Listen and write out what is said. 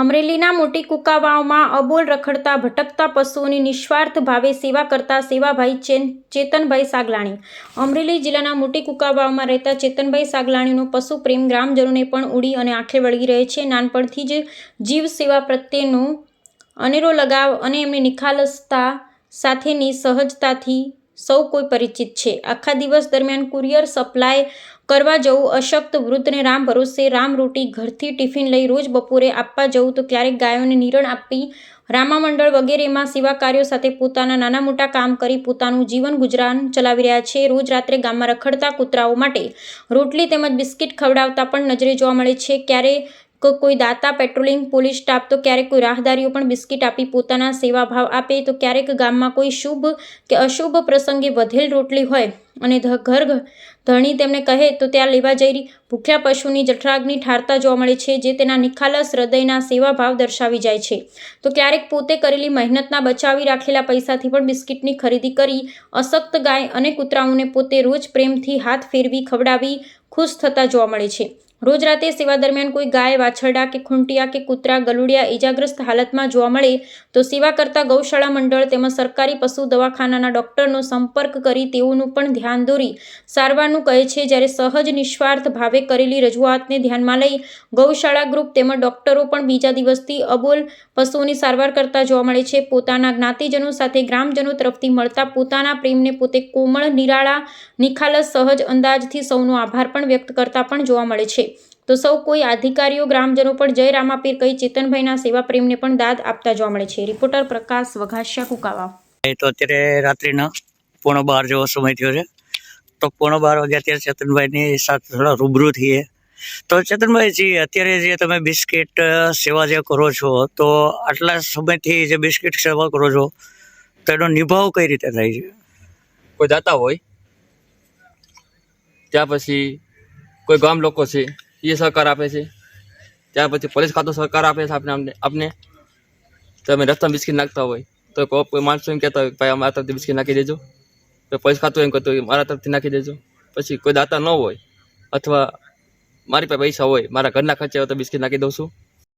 અમરેલીના મોટી કુકાવાવમાં અબોલ રખડતા ભટકતા પશુઓની નિસ્વાર્થ ભાવે સેવા કરતા સેવાભાઈ ચેતનભાઈ સાગલાણી. અમરેલી જિલ્લાના મોટી કુકાવાવમાં રહેતા ચેતનભાઈ સાગલાણીનો પશુ પ્રેમ ગ્રામજનોને પણ ઉડી અને આંખે વળગી રહે છે. નાનપણથી જ જીવ સેવા પ્રત્યેનો અનેરો લગાવ અને એમની નિખાલસતા સાથેની સહજતાથી સૌ કોઈ પરિચિત છે. આખા દિવસ દરમિયાન કુરિયર સપ્લાય કરવા જવું, અશક્ત વૃદ્ધને રામ ભરોસે રામરોટી ઘરથી ટિફિન લઈ રોજ બપોરે આપવા જવું, તો ક્યારેક ગાયોને નિરણ આપી રામા મંડળ વગેરેમાં સેવા કાર્યો સાથે પોતાના નાના મોટા કામ કરી પોતાનું જીવન ગુજરાન ચલાવી રહ્યા છે. રોજ રાત્રે ગામમાં રખડતા કૂતરાઓ માટે રોટલી તેમજ બિસ્કિટ ખવડાવતા પણ નજરે જોવા મળે છે. ક્યારેક કોઈ દાતા, પેટ્રોલિંગ પોલીસ સ્ટાફ, તો ક્યારેક કોઈ રાહદારીઓ પણ બિસ્કિટ આપી પોતાના સેવાભાવ આપે. તો ક્યારેક ગામમાં કોઈ શુભ કે અશુભ પ્રસંગે વધેલ રોટલી હોય અને ઘર ધણી તેમને કહે તો ત્યાં લેવા જઈ ભૂખ્યા પશુની જઠરાગ્નિ ઠારતા જોવા મળે છે, જે તેના નિખાલસ હૃદયના સેવાભાવ દર્શાવી જાય છે. તો ક્યારેક પોતે કરેલી મહેનતના બચાવી રાખેલા પૈસાથી પણ બિસ્કિટની ખરીદી કરી અશક્ત ગાય અને કૂતરાઓને પોતે રોજ પ્રેમથી હાથ ફેરવી ખવડાવી ખુશ થતા જોવા મળે છે. રોજ રાતે સેવા દરમિયાન કોઈ ગાય, વાછરડા કે ખૂંટિયા કે કૂતરા ગલુડિયા ઇજાગ્રસ્ત હાલતમાં જોવા મળે તો સેવા કરતા ગૌશાળા મંડળ તેમજ સરકારી પશુ દવાખાનાના ડોક્ટરનો સંપર્ક કરી તેઓનું પણ ધ્યાન દોરી સારવારનું કહે છે. જ્યારે સહજ નિસ્વાર્થ ભાવે કરેલી રજૂઆતને ધ્યાનમાં લઈ ગૌશાળા ગ્રુપ તેમજ ડોક્ટરો પણ બીજા દિવસથી અબોલ પશુઓની સારવાર કરતા જોવા મળે છે. પોતાના જ્ઞાતિજનો સાથે ગ્રામજનો તરફથી મળતા પોતાના પ્રેમને પોતે કોમળ, નિરાળા, નિખાલસ, સહજ અંદાજથી સૌનો આભાર પણ વ્યક્ત કરતા પણ જોવા મળે છે. તો સૌ કોઈ અધિકારીઓ, ગ્રામજનો પણ જય રામાપીર કહી ચેતનભાઈના સેવા પ્રેમને પણ દાદ આપતા જોવા મળે છે. રિપોર્ટર પ્રકાશ વઘાસિયા, કુકાવાવ. તો અત્યારે રાત્રિના 12:15 જેવો સમય થયો છે. તો 12:15 વાગે અત્યારે ચેતનભાઈની સાથે થોડા રૂબરૂ થઈએ. તો ચેતનભાઈજી, અત્યારે જે તમે બિસ્કિટ સેવા જે કરો છો, તો આટલા સમયથી જે બિસ્કિટ સેવા કરો છો તો એનો નિભાવ કઈ રીતે થાય છે? કોઈ દાતા હોય, ત્યાં પછી કોઈ ગામ લોકો છે એ સહકાર આપે છે, ત્યાર પછી પોલીસ ખાતું સહકાર આપે છે આપને. તો અમે રસ્તામાં બિસ્કિટ નાખતા હોય તો કોઈ માણસો એમ કહેતા હોય ભાઈ અમારા તરફથી બિસ્કિટ નાખી દેજો, તો પોલીસ ખાતું એમ કહેતું હોય મારા તરફથી નાખી દેજો. પછી કોઈ દાતા ન હોય અથવા મારી પાસે પૈસા હોય, મારા ઘરના ખર્ચે હોય તો બિસ્કિટ નાખી દઉં છું.